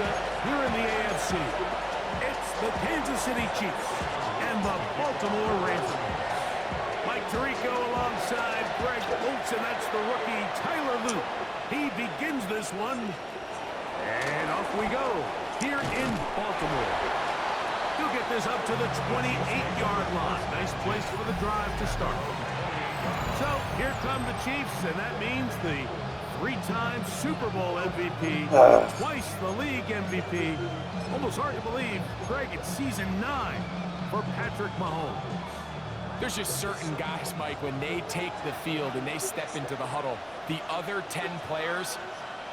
matchup here in the AFC. It's the Kansas City Chiefs and the Baltimore Ravens. Mike Tirico alongside Greg Olsen. That's the rookie Tyler Luke. He begins this one. And off we go here in Baltimore. He'll get this up to the 28-yard line. Nice place for the drive to start. So here come the Chiefs, and that means the three-time Super Bowl MVP, twice the league MVP. Almost hard to believe, Greg, it's season 9 for Patrick Mahomes. There's just certain guys, Mike, when they take the field and they step into the huddle, the other 10 players,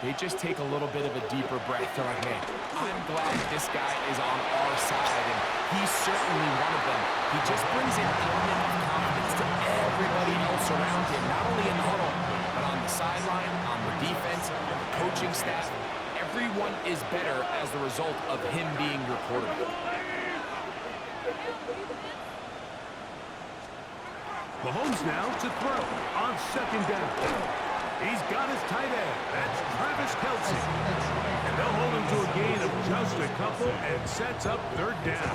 they just take a little bit of a deeper breath. They're like, man, I'm glad this guy is on our side, and he's certainly one of them. He just brings an element of confidence to everybody else around him, not only in the huddle, but on the sideline, on the defense, the coaching staff. Everyone is better as the result of him being your quarterback. Mahomes now to throw on second down. He's got his tight end. That's Travis Kelce. And they'll hold him to a gain of just a couple and sets up third down.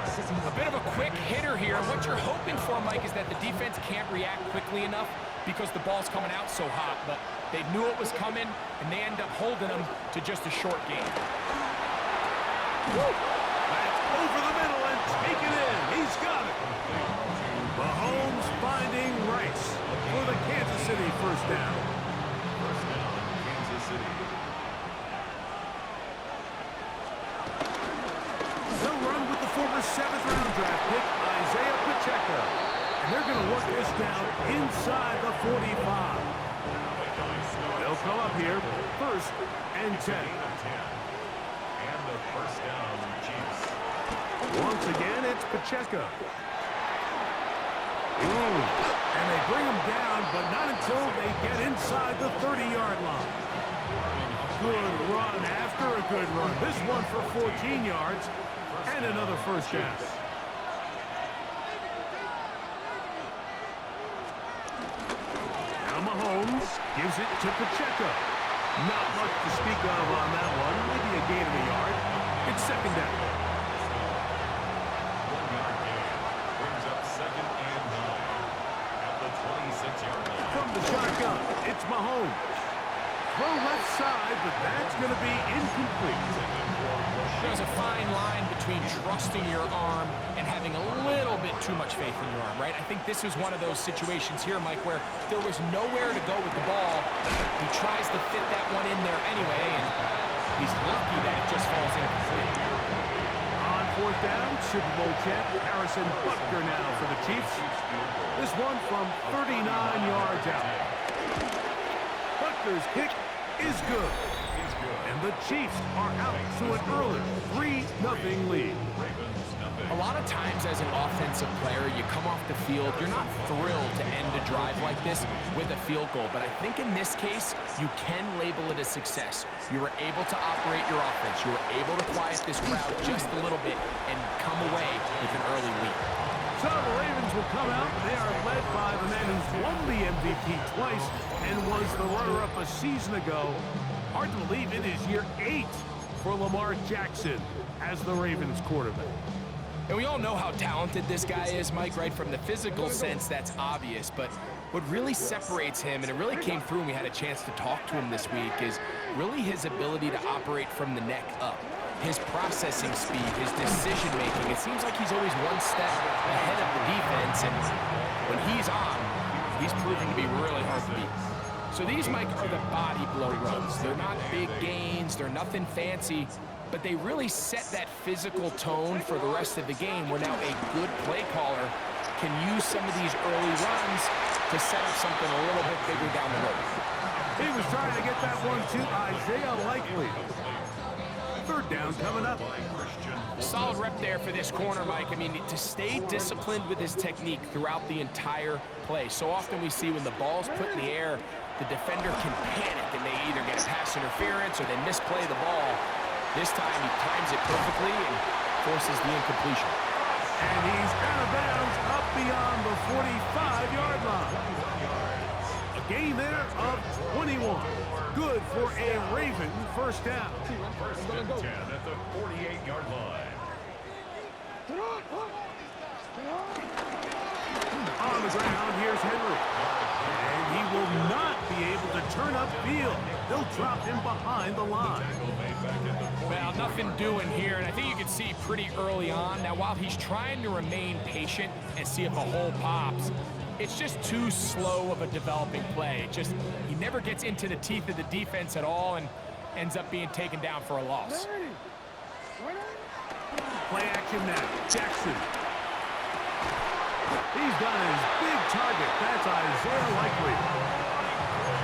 A bit of a quick hitter here. And what you're hoping for, Mike, is that the defense can't react quickly enough because the ball's coming out so hot. But they knew it was coming, and they end up holding him to just a short gain. That's over the middle and taken in. He's got it. Mahomes finding Rice for the Kansas City first down. First down, Kansas City. They'll run with the former 7th-round draft pick, Isaiah Pacheco. And they're going to work this down inside the 45. They'll come up here, first and 10. And the first down, Chiefs. Once again, it's Pacheco. And they bring him down, but not until they get inside the 30-yard line. Good run after a good run. This one for 14 yards and another first down. Now Mahomes gives it to Pacheco. Not much to speak of on that one. Maybe a gain of a yard. It's second down. From the shotgun, it's Mahomes. Throw left side, but that's going to be incomplete. There's a fine line between trusting your arm and having a little bit too much faith in your arm, right? I think this is one of those situations here, Mike, where there was nowhere to go with the ball. He tries to fit that one in there anyway, and he's lucky that it just falls incomplete. On fourth down, Super Bowl champ Harrison Butker now for the Chiefs. This one from 39 yards out. Butker's kick is good. And the Chiefs are out to an early 3-0 lead. A lot of times as an offensive player, you come off the field, you're not thrilled to end a drive like this with a field goal. But I think in this case, you can label it a success. You were able to operate your offense. You were able to quiet this crowd just a little bit and come away with an early lead. So the Ravens will come out. They are led by the man who's won the MVP twice and was the runner-up a season ago. Hard to believe it is year 8 for Lamar Jackson as the Ravens quarterback. And we all know how talented this guy is, Mike, right? From the physical sense, that's obvious. But what really separates him, and it really came through when we had a chance to talk to him this week, is really his ability to operate from the neck up. His processing speed, his decision-making. It seems like he's always one step ahead of the defense, and when he's on, he's proven to be really hard to beat. So these, Mike, are the body blow runs. They're not big gains, they're nothing fancy, but they really set that physical tone for the rest of the game where now a good play caller can use some of these early runs to set up something a little bit bigger down the road. He was trying to get that one to Isaiah Likely. Third down coming up. Solid rep there for this corner, Mike. I mean, to stay disciplined with his technique throughout the entire play. So often we see when the ball's put in the air, the defender can panic and they either get pass interference or they misplay the ball. This time he times it perfectly and forces the incompletion. And he's out of bounds up beyond the 45-yard line. A Gain there of 21. Good for a Raven first down. First and 10 at the 48-yard line. On the ground, here's Henry. And he will not be able to turn upfield. They'll drop him behind the line. Well, nothing doing here, and I think you can see pretty early on. Now, while he's trying to remain patient and see if a hole pops, it's just too slow of a developing play. He never gets into the teeth of the defense at all and ends up being taken down for a loss. Play action now. Jackson. He's got his big target. That's Isaiah Likely.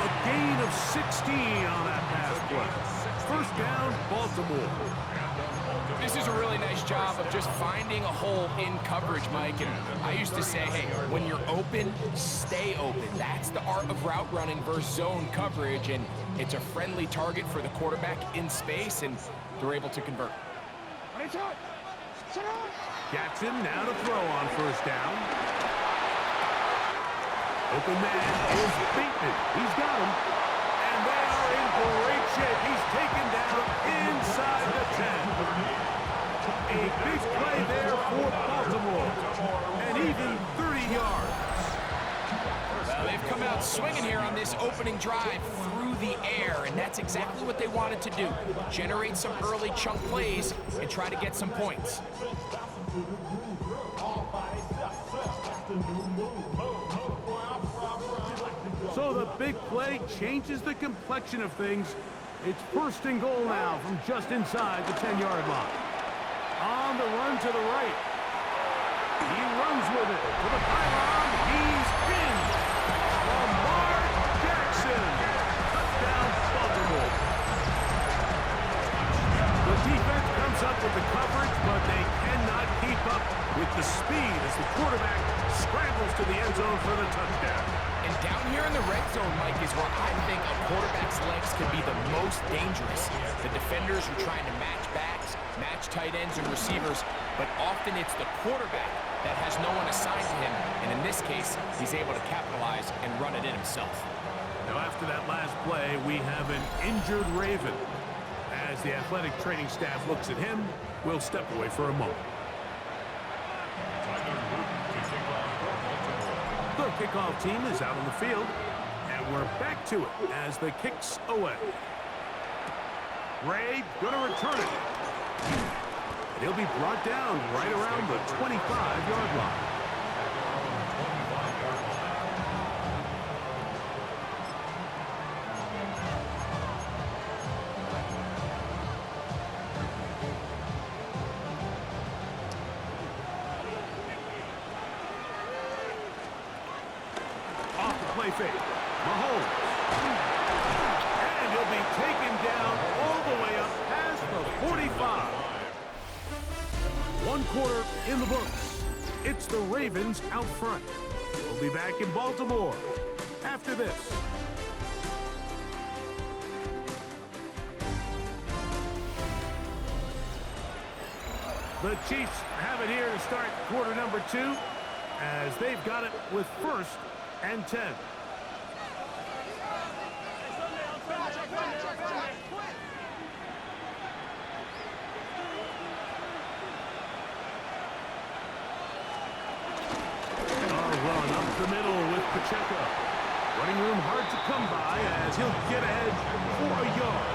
A gain of 16 on that pass play. First down, Baltimore. This is a really nice job of just finding a hole in coverage, Mike. And I used to say, hey, when you're open, stay open. That's the art of route running versus zone coverage. And it's a friendly target for the quarterback in space, and they're able to convert. Jackson now to throw on first down. Open man is Bateman. He's got him. And they are in great shape. He's taken down inside the 10. A big play there for Baltimore. And even 30 yards. Well, they've come out swinging here on this opening drive through the air, and that's exactly what they wanted to do. Generate some early chunk plays and try to get some points. So the big play changes the complexion of things. It's first and goal now from just inside the 10-yard line. On the run to the right. He runs with it to the pylon. He's in. Lamar Jackson. Touchdown, Baltimore. The defense comes up with the coverage, but they cannot keep up with the speed as the quarterback scrambles to the end zone for the touchdown. And down here in the red zone, Mike, is where I think a quarterback's legs can be the most dangerous. The defenders are trying to match backs, match tight ends and receivers, but often it's the quarterback that has no one assigned to him, and in this case, he's able to capitalize and run it in himself. Now after that last play, we have an injured Raven. As the athletic training staff looks at him, we'll step away for a moment. The kickoff team is out on the field, and we're back to it as the kick's away. Ray gonna return it. And he'll be brought down right around the 25-yard line. Play fake. Mahomes. And he'll be taken down all the way up past the 45. One quarter in the books. It's the Ravens out front. We'll be back in Baltimore after this. The Chiefs have it here to start quarter number 2 as they've got it with first and 10. Run up the middle with Pacheco. Running room hard to come by as he'll get ahead for a yard.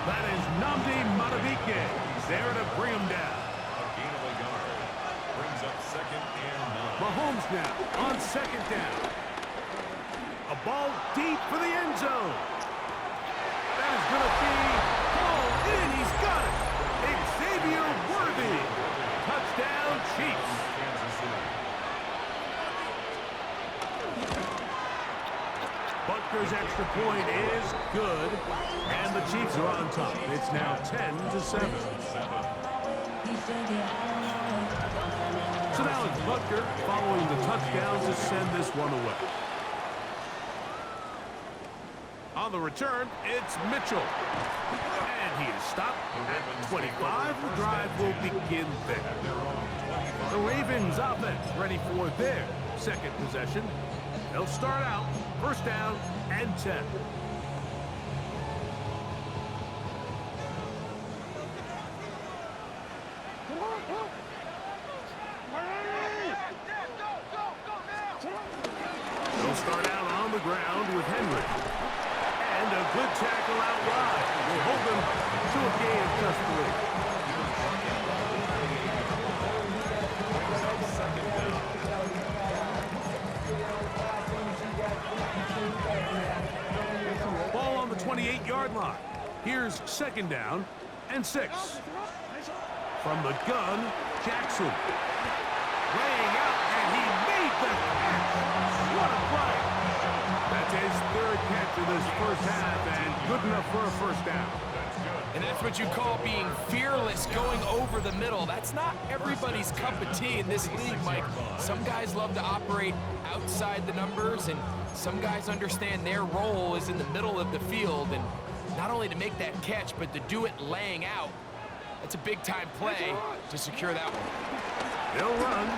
That is Nnamdi Madubuike there to bring him down. A gain of a yard. Brings up second and 9. Mahomes now on second down. A ball deep for the end zone. That is going to be hauled in. He's got it. Xavier Worthy. Touchdown, Chiefs. Kansas City. Butker's extra point is good, and the Chiefs are on top. It's now 10-7. So now it's Butker following the touchdown to send this one away. On the return, it's Mitchell. And he is stopped at 25. The drive will begin there. The Ravens offense ready for their second possession. They'll start out first down and 10. They'll start out on the ground with Henry. And a good tackle out wide will hold them to a gain of just 3. Ball on the 28-yard line. Here's second down and 6. From the gun, Jackson. Laying out, and he made the catch. What a play. That's his third catch in this first half, and good enough for a first down. And that's what you call being fearless, going over the middle. That's not everybody's cup of tea in this league, Mike. Some guys love to operate outside the numbers, and some guys understand their role is in the middle of the field, and not only to make that catch, but to do it laying out. That's a big-time play to secure that one. They'll run.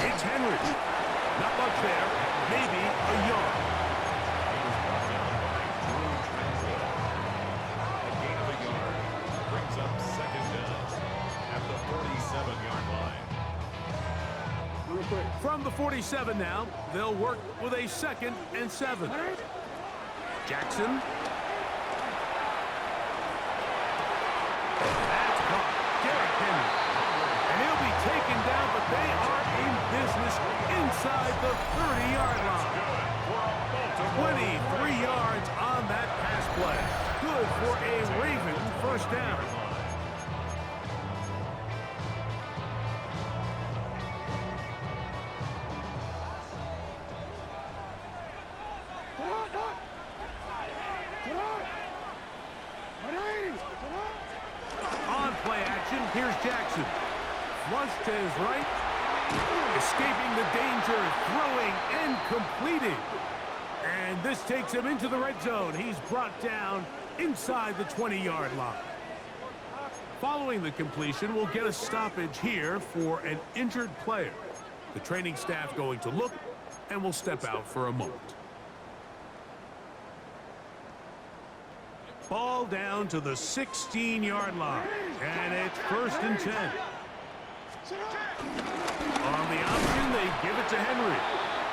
It's Henry. Not much there. Maybe a yard. A gain of a yard. Brings up second down at the 47-yard line. From the 47 now, they'll work with a 2nd and 7. Jackson. That's caught. Derrick Henry. And he'll be taken down, but they are in business inside the 30-yard line. 23 yards on that pass play. Good for a Raven first down. On play action, here's Jackson. Flush to his right. Escaping the danger, throwing and completing. And this takes him into the red zone. He's brought down inside the 20-yard line. Following the completion, we'll get a stoppage here for an injured player. The training staff going to look, and will step out for a moment. Ball down to the 16-yard line, and it's 1st and 10. On the option, they give it to Henry.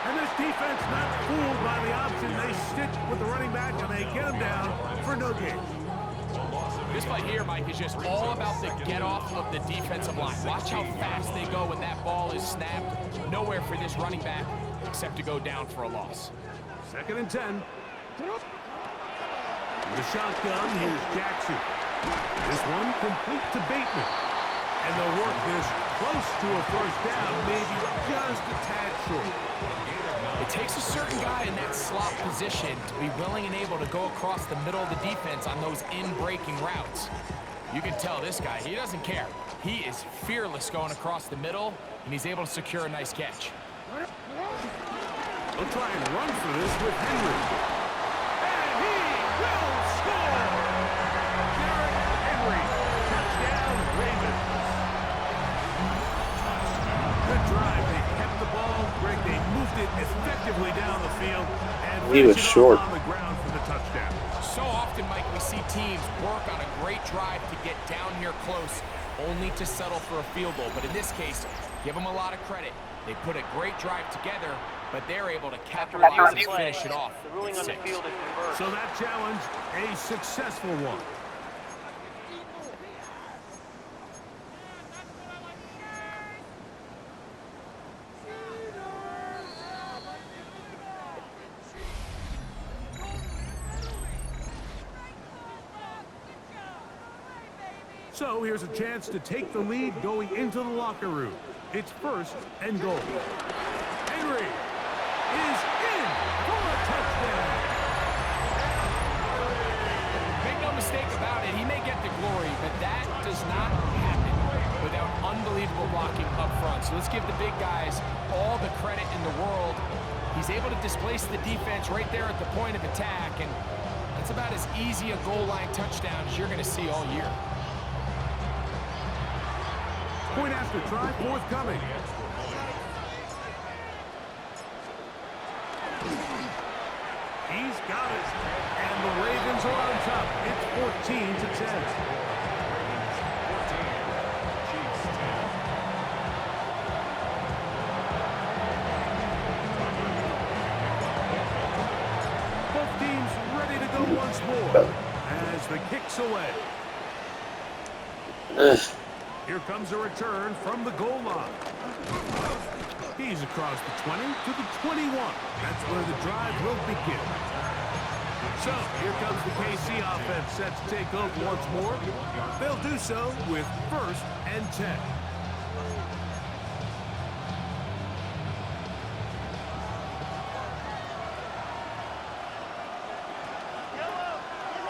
And this defense not fooled by the option. They stick with the running back, and they get him down for no gain. This play here, Mike, is just all about the get-off of the defensive line. Watch how fast they go when that ball is snapped. Nowhere for this running back except to go down for a loss. 2nd and 10. The shotgun, here's Jackson. This one complete to Bateman. And they'll work this close to a first down, maybe just a tad short. It takes a certain guy in that slot position to be willing and able to go across the middle of the defense on those in-breaking routes. You can tell this guy, he doesn't care. He is fearless going across the middle, and he's able to secure a nice catch. They'll try and run for this with Henry. And he will score! Derrick Henry, touchdown Ravens. Good drive. They kept the ball. Greg, they moved it effectively down the field. And He was short. on the ground for the touchdown. So often, Mike, we see teams work on a great drive to get down here close, only to settle for a field goal. But in this case, give them a lot of credit. They put a great drive together, but they're able to capitalize and finish it off. The ruling on the field is reversed. So that challenge, a successful one. So here's a chance to take the lead going into the locker room. It's 1st and goal. Henry is in for a touchdown. Make no mistake about it, he may get the glory, but that does not happen without unbelievable blocking up front. So let's give the big guys all the credit in the world. He's able to displace the defense right there at the point of attack, and that's about as easy a goal line touchdown as you're going to see all year. Point after try forthcoming. He's got it. And the Ravens are on top. It's 14-10. 14. Chiefs 10. Both teams ready to go once more as the kick's away. Here comes a return from the goal line. He's across the 20 to the 21. That's where the drive will begin. So, here comes the KC offense set to take over once more. They'll do so with 1st and 10.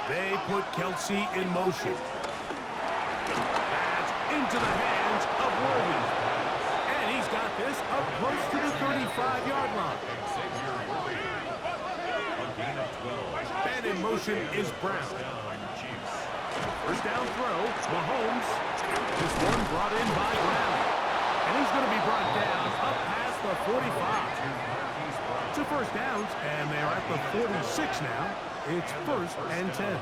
They put Kelsey in motion. That's into the hands of Worthy. And he's got this up close to the 35-yard line. And in motion is Brown. First down throw, Mahomes. This one brought in by Brown. And he's going to be brought down up past the 45. 2 first downs, and they're at the 46 now. It's 1st and 10.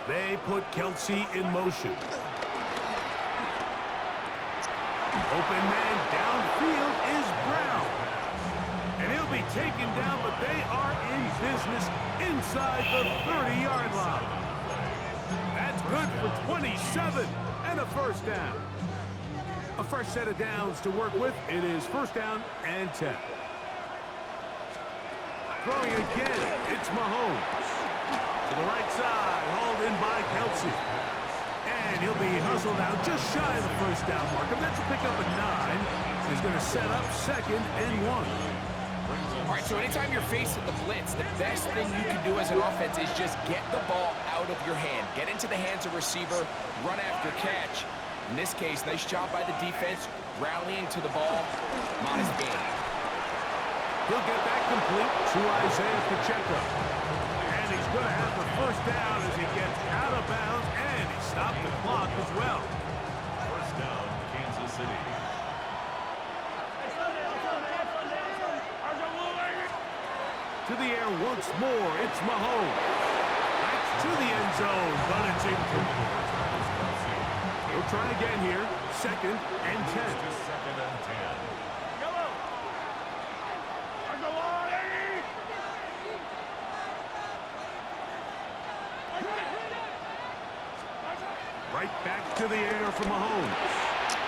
They put Kelsey in motion. Open man downfield is Brown. And he'll be taken down, but they are in business inside the 30-yard line. That's good for 27 and a 1st down. A fresh set of downs to work with. It is 1st down and 10. Throwing again, it's Mahomes. To the right side, hauled in by Kelsey. And he'll be hustled out just shy of the 1st down mark. And that's a pickup at 9. He's going to set up 2nd and 1. All right, so anytime you're facing the blitz, the best thing you can do as an offense is just get the ball out of your hand. Get into the hands of receiver, run after catch. In this case, nice job by the defense, rallying to the ball. Modest gain. He'll get that complete to Isaiah Pacheco. And he's going to have the 1st down as he gets out of bounds, and he stopped the clock as well. 1st down, Kansas City. To the air once more, it's Mahomes. That's to the end zone, but it's incomplete. He'll try again here, 2nd and 10. 2nd and 10. Right back to the air for Mahomes.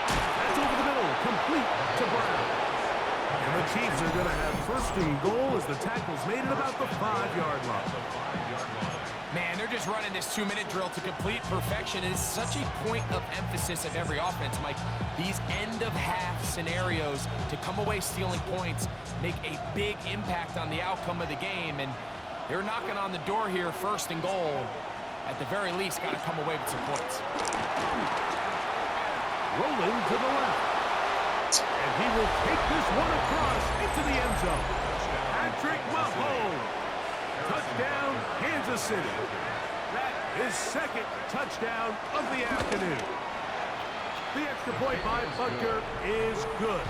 That's over the middle, complete to Brown. And the Chiefs are going to have 1st and goal as the tackle's made at about the 5-yard line. Man, they're just running this 2-minute drill to complete perfection. It's such a point of emphasis of every offense, Mike. These end-of-half scenarios to come away stealing points make a big impact on the outcome of the game. And they're knocking on the door here, 1st and goal. At the very least, got to come away with some points. Rolling to the left. And he will take this one across into the end zone. Patrick Mahomes. Touchdown, Kansas City. That is 2nd touchdown of the afternoon. The extra point by Butker is good.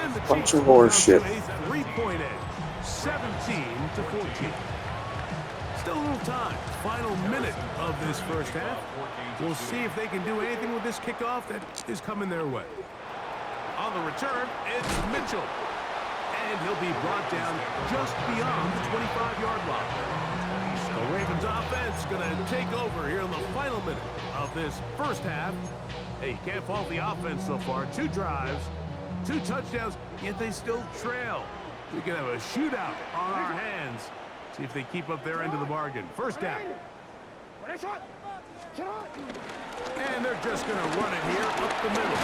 And the Chiefs will have a 3-point edge, 17-14. Still a little time. Final minute of this 1st half. We'll see if they can do anything with this kickoff that is coming their way. On the return, it's Mitchell. And he'll be brought down just beyond the 25-yard line. The Ravens offense going to take over here in the final minute of this 1st half. Hey, you can't fault the offense so far. 2 drives, 2 touchdowns, yet they still trail. We can have a shootout on our hands. See if they keep up their end of the bargain. 1st down. And they're just going to run it here up the middle.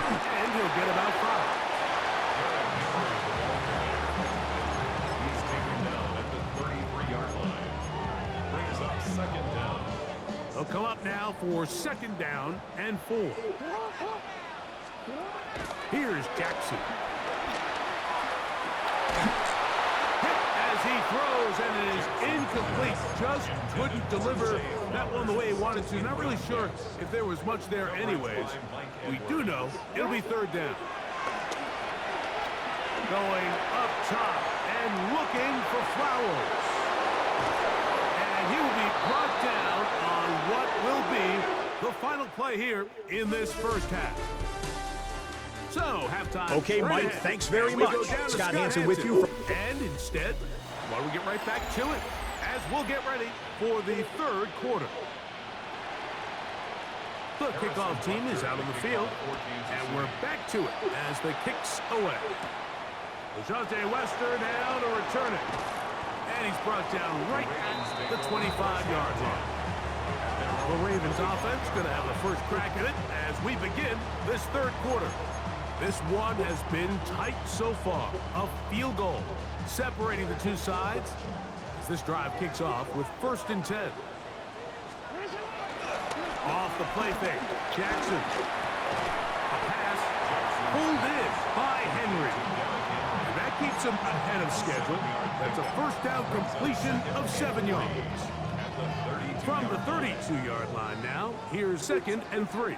And he'll get about 5. He's taken down at the 33-yard line. Brings up 2nd down. They'll come up now for 2nd down and 4. Here's Jackson. He throws, and it is incomplete. Just couldn't deliver that one the way he wanted to. Not really sure if there was much there anyways. We do know it'll be 3rd down. Going up top, and looking for Flowers. And he will be brought down on what will be the final play here in this first half. So, halftime. Okay, Mike, ahead. thanks very And we much. go down to Scott Hansen with you. And instead, why don't we get right back to it as we'll get ready for the third quarter. The kickoff team is out on the field, and we're back to it as the kicks away. LeJohntay Wester now to return it. And he's brought down right at the 25-yard line. The Ravens offense going to have the first crack at it as we begin this third quarter. This one has been tight so far. A field goal separating the two sides as this drive kicks off with 1st and 10. Off the play fake, Jackson. A pass pulled in by Henry. And that keeps him ahead of schedule. That's a first down completion of 7 yards. From the 32-yard line now, here's 2nd and 3.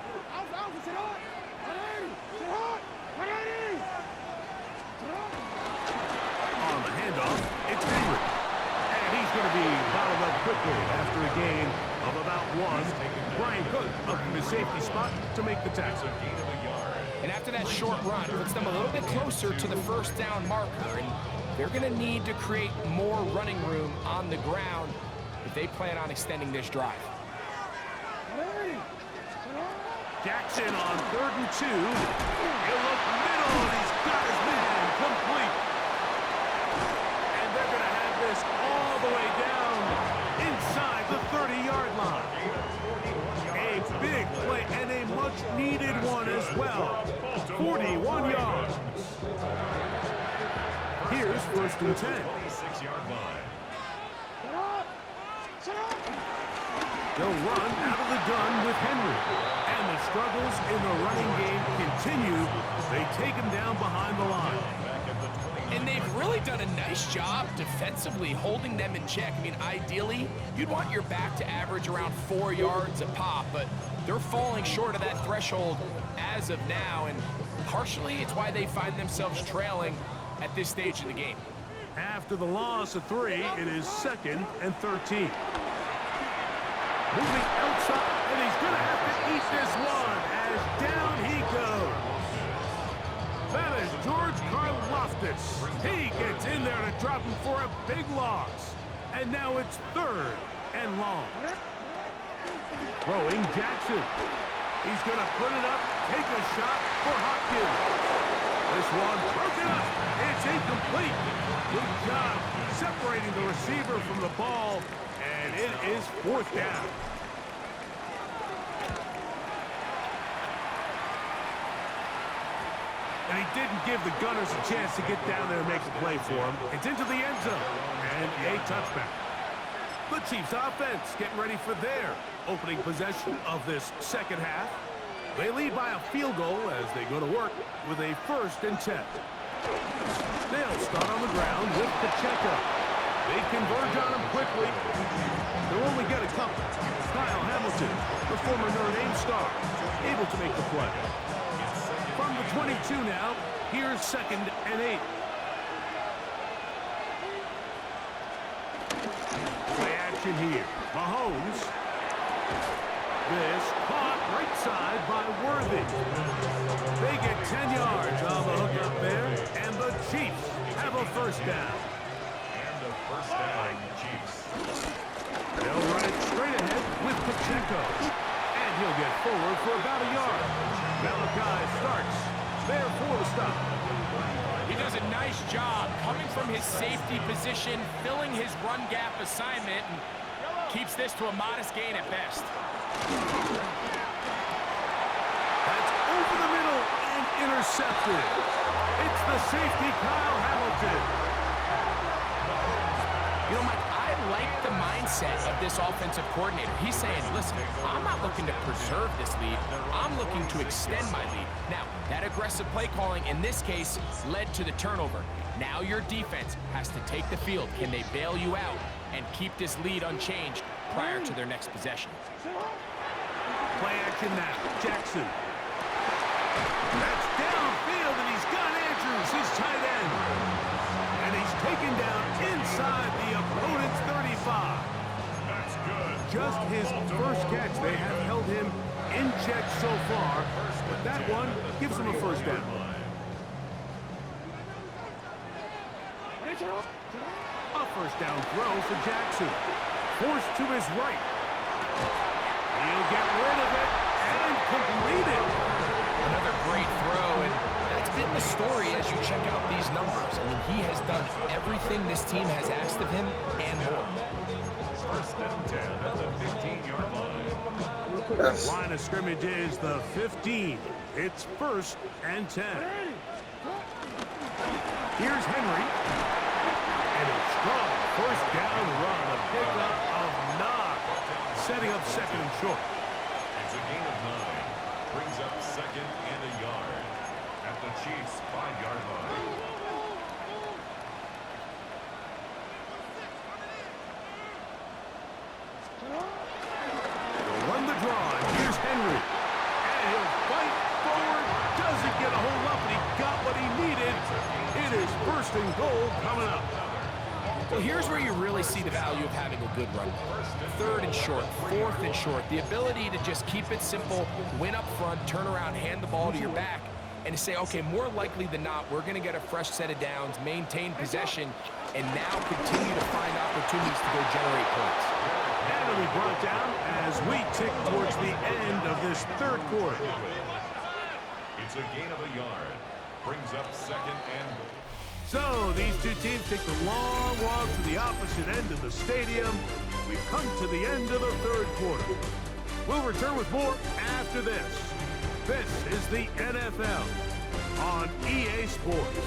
On the handoff, it's Henry. And he's going to be bottled up quickly after a gain of about 1. Brian Cook up from his safety spot to make the tackle. And after that short run, it puts them a little bit closer to the first down marker. And they're going to need to create more running room on the ground if they plan on extending this drive. Jackson on 3rd and 2. He'll look middle, and he's got his man complete. And they're going to have this all the way down inside the 30-yard line. A big play and a much-needed one as well. 41 yards. Here's 1st and 10. 26-yard line. They'll run out of the gun with Henry. And the struggles in the running game continue. They take him down behind the line. And they've really done a nice job defensively holding them in check. I mean, ideally, you'd want your back to average around 4 yards a pop, but they're falling short of that threshold as of now, and partially it's why they find themselves trailing at this stage in the game. After the loss of 3, it is 2nd and 13. Moving outside, and he's going to have to eat this one as down he goes. That is George Karlaftis. He gets in there to drop him for a big loss. And now it's 3rd and long. Throwing Jackson. He's going to put it up, take a shot for Hopkins. This one broken up. It's incomplete. Good job separating the receiver from the ball, and it is 4th down. And he didn't give the Gunners a chance to get down there and make a play for him. It's into the end zone, and a touchback. The Chiefs offense getting ready for their opening possession of this second half. They lead by a field goal as they go to work with a 1st and 10. They'll start on the ground with Pacheco. They converge on him quickly. They'll only get a couple. Kyle Hamilton, the former Notre Dame star, able to make the play. From the 22 now, here's 2nd and 8. Play action here. Mahomes. This caught right side by Worthy. They get 10 yards on the hook up there, and the Chiefs have a 1st down. And a 1st down, Chiefs. They'll run it straight ahead with Pacheco. And he'll get forward for about a yard. Malachi starts there for the stop. He does a nice job coming from his safety position, filling his run gap assignment, and keeps this to a modest gain at best. That's over the middle and intercepted. It's the safety, Kyle Hamilton. You know, Mike, I like the mindset of this offensive coordinator. He's saying, listen, I'm not looking to preserve this lead. I'm looking to extend my lead. Now, that aggressive play calling in this case led to the turnover. Now your defense has to take the field. Can they bail you out and keep this lead unchanged prior to their next possession? Play action now. Jackson. That's downfield, and he's got Andrews, his tight end. And he's taken down inside the opponent's 35. That's good. Just his first catch. They have held him in check so far, but that one gives him a first down. A first down throw for Jackson. Forced to his right. He'll get rid of it and complete it. Another great throw, and that's been the story as you check out these numbers. I mean, he has done everything this team has asked of him and more. First and 10 at the 15-yard line. Line of scrimmage is the 15. It's first and 10. Here's Henry. And a strong first down run. A pickup of 9. Setting up second and short. It's a gain of 9. Brings up second and a yard at the Chiefs' 5-yard line. They'll run the draw, and here's Henry. And he'll fight forward. Doesn't get a hold up, but he got what he needed. It is first and goal coming up. Well, here's where you really see the value of having a good run. Third and short, fourth and short. The ability to just keep it simple, win up front, turn around, hand the ball to your back, and to say, okay, more likely than not, we're going to get a fresh set of downs, maintain possession, and now continue to find opportunities to go generate points. And it'll be brought down as we tick towards the end of this third quarter. It's a gain of a yard. Brings up second and goal. So these two teams take the long walk to the opposite end of the stadium. We've come to the end of the third quarter. We'll return with more after this. This is the NFL on EA Sports.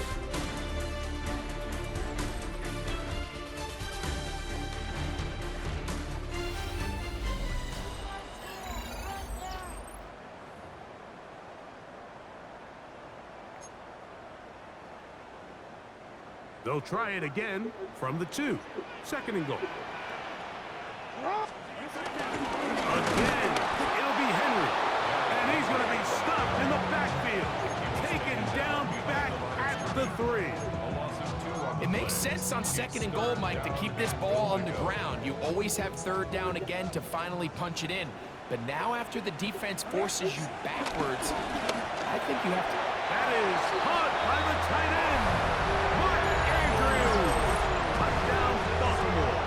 They'll try it again from the 2. Second and goal. Again, it'll be Henry. And he's going to be stopped in the backfield. Taken down back at the 3. It makes sense on second and goal, Mike, to keep this ball on the ground. You always have third down again to finally punch it in. But now after the defense forces you backwards, I think you have to... That is caught by the tight end. Mark Andrews. Touchdown, Baltimore.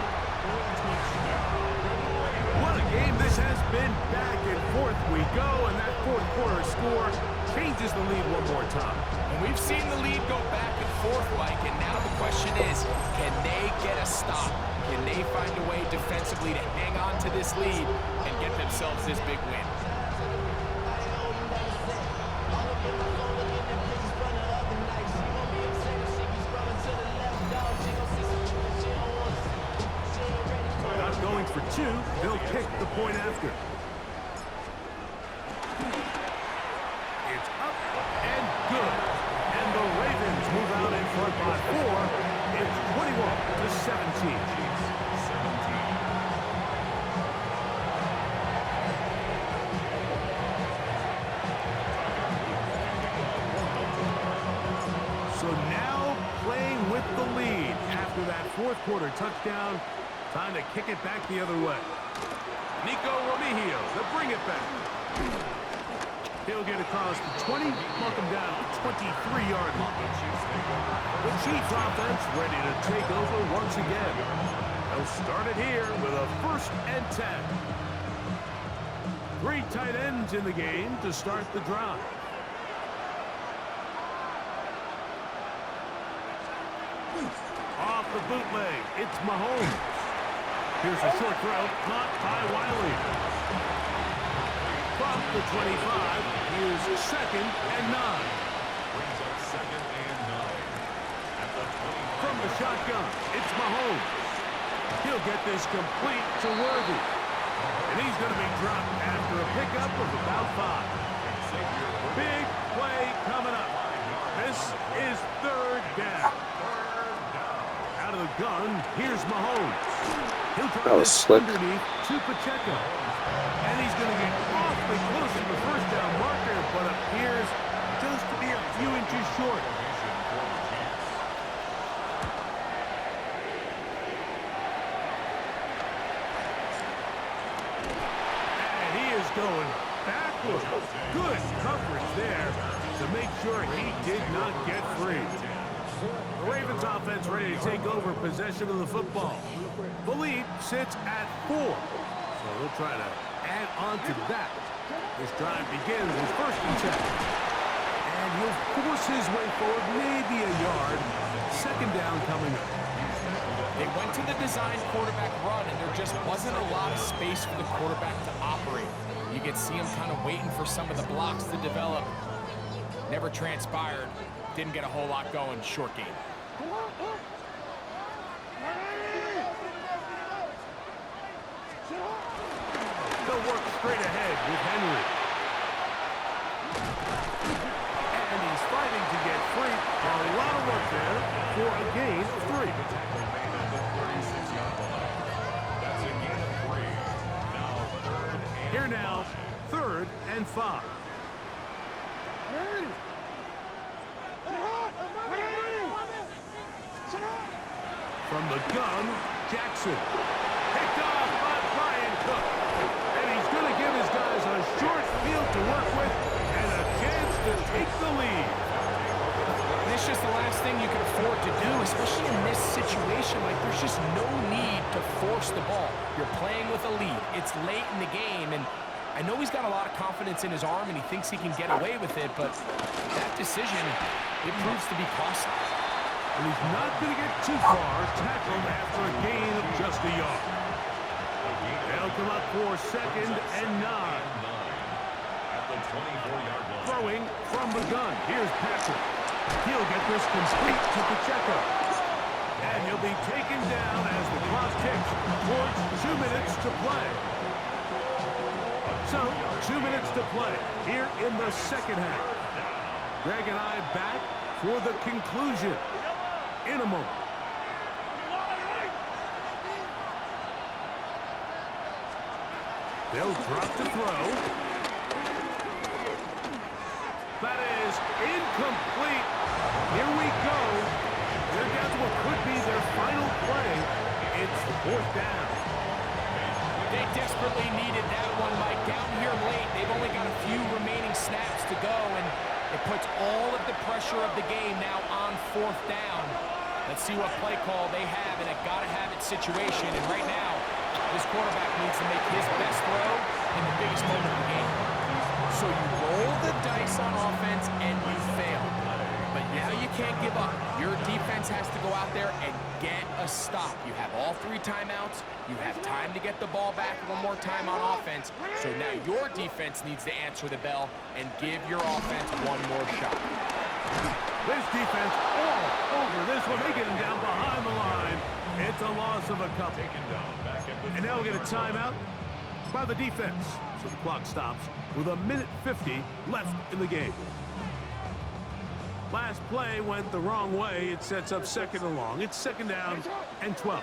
What a game this has been. Back and forth we go, and that fourth quarter score changes the lead one more time. And we've seen the lead go back and forth, Mike, and now the question is, can they get a stop? Can they find a way defensively to hang on to this lead and get themselves this big win? Not going for 2. They'll kick the point after. It's up and good. And the Ravens move out in front by 4. It's 21-17. So now playing with the lead after that fourth quarter touchdown. Time to kick it back the other way. Nico Romeo to bring it back. He'll get across the 20, mark him down at the 23-yard line. The Chiefs offense ready to take over once again. They'll start it here with a first and 10. 3 tight ends in the game to start the drive. Off the bootleg, it's Mahomes. Here's a short throw, caught by Wiley. From the 25, here's second and 9. Brings up second and 9 at the 20. From the shotgun, it's Mahomes. He'll get this complete to Worthy. And he's going to be dropped after a pickup of about 5. Big play coming up. This is third down. Out of the gun, here's Mahomes. He'll drop this underneath to Pacheco. And he's going to get awfully close to the first down marker, but appears just to be a few inches short. Good coverage there to make sure he did not get free. The Ravens offense ready to take over possession of the football. The lead sits at 4. So we'll try to add on to that. This drive begins with 1st and 10. And he'll force his way forward, maybe a yard. 2nd down coming up. They went to the design quarterback run, and there just wasn't a lot of space for the quarterback to operate. You could see him kind of waiting for some of the blocks to develop. Never transpired. Didn't get a whole lot going. Short game. They'll work straight ahead with Henry. And he's fighting to get free. A lot of work there for a gain of 3. That's a gain of 3. Now 3rd and Here now, 3rd and 5. From the gun, Jackson. Picked off by Brian Cook. And he's going to give his guys a short field to work with and a chance to take the lead. And it's just the last thing you can afford to do, especially in this situation. Like, there's just no need to force the ball. You're playing with a lead. It's late in the game, and I know he's got a lot of confidence in his arm, and he thinks he can get away with it, but that decision, it proves to be costly. And he's not going to get too far, tackled after a gain of just a yard. They'll come up for 2nd and 9. at the 24-yard line. Throwing from the gun. Here's Patrick. He'll get this complete to Pacheco. And he'll be taken down as the clock ticks towards 2 minutes to play. So, 2 minutes to play here in the 2nd half. Greg and I back for the conclusion in a moment. They'll drop to throw. That is incomplete. Here we go. They're down to what could be their final play. It's 4th down. They desperately needed that one, Mike. Down here late, they've only got a few remaining snaps to go, and it puts all of the pressure of the game now on 4th down. Let's see what play call they have in a gotta-have-it situation. And right now, this quarterback needs to make his best throw in the biggest moment of the game. So you roll the dice on offense, and you fail. But now you can't give up. Your defense has to go out there and get a stop. You have all 3 timeouts. You have time to get the ball back one more time on offense. So now your defense needs to answer the bell and give your offense one more shot. This defense all over this one. They get him down behind the line. It's a loss of a couple. And now we'll get a timeout by the defense. So the clock stops with 1:50 left in the game. Last play went the wrong way. It sets up 2nd and long. It's 2nd down and 12.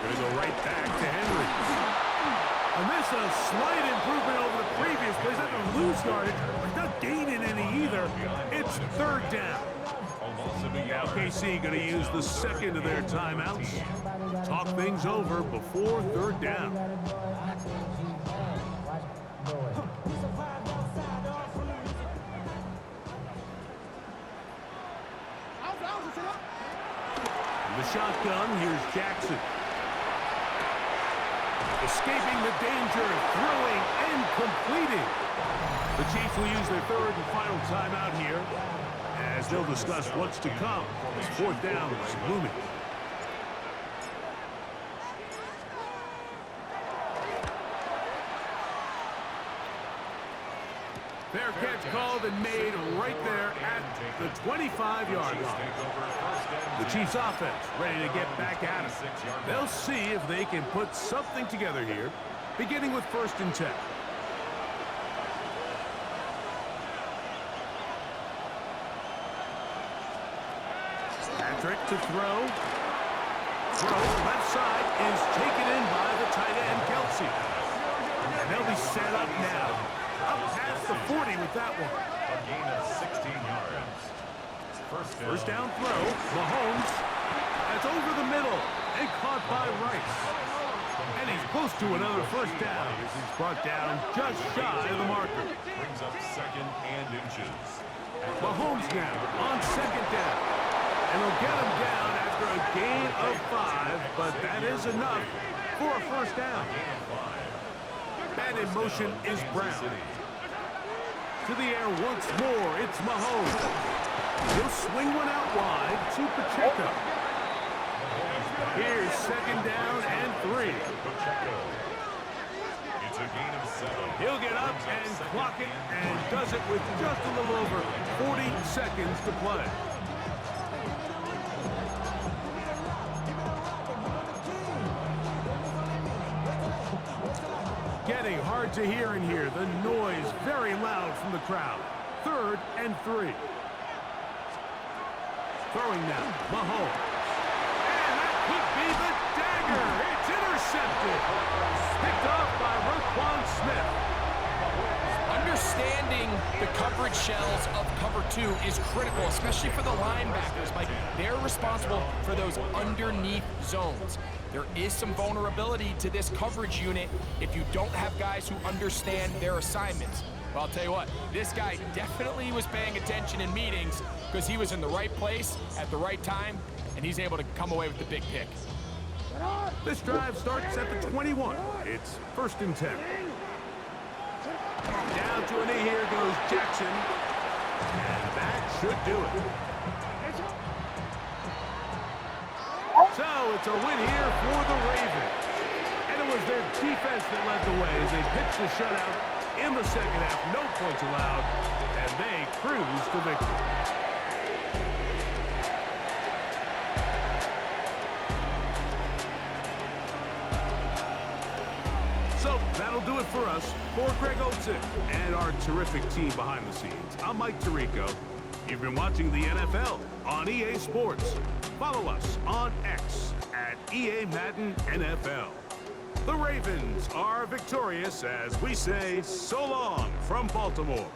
Going to go right back to Henry. And this is a slight improvement over the previous plays. Not going to lose yardage, but not gaining any either. It's 3rd down. Now KC going to use the 2nd of their timeouts. Talk things over before 3rd down. The shotgun, here's Jackson. Escaping the danger, throwing and completing. The Chiefs will use their 3rd and final timeout here as they'll discuss what's to come as 4th down is looming. Fair catch called and made right there at the 25-yard line. The Chiefs offense ready to get back at it. They'll see if they can put something together here, beginning with 1st and 10. Patrick to throw. Left side is taken in by the tight end, Kelsey. And they'll be set up now. Up past the 40 with that one. A gain of 16 yards. First down throw. Mahomes. That's over the middle and caught by Rice. And he close to another first down as he's brought down just shy of the marker. Brings up second and inches. Mahomes now on second down. And he'll get him down after a gain of 5, but that is enough for a first down. Man in motion is Brown. To the air once more, it's Mahomes. He'll swing one out wide to Pacheco. Here's second down and 3. It's a gain of 7. He'll get up and clock it and does it with just a little over 40 seconds to play. Getting hard to hear in here. The noise very loud from the crowd. 3rd and 3. Throwing now, Mahomes. And that could be the dagger. It's intercepted. Picked off by Roquan Smith. Understanding the coverage shells of cover 2 is critical, especially for the linebackers. Like, they're responsible for those underneath zones. There is some vulnerability to this coverage unit if you don't have guys who understand their assignments. Well, I'll tell you what, this guy definitely was paying attention in meetings because he was in the right place at the right time, and he's able to come away with the big pick. This drive starts at the 21. It's 1st and 10. Down to a knee, here goes Jackson. And that should do it. So it's a win here for the Ravens. And it was their defense that led the way as they pitched the shutout in the second half. No points allowed, and they cruise to victory. So that'll do it for us. For Greg Olsen and our terrific team behind the scenes, I'm Mike Tirico. You've been watching the NFL on EA Sports. Follow us on X at EA Madden NFL. The Ravens are victorious as we say so long from Baltimore.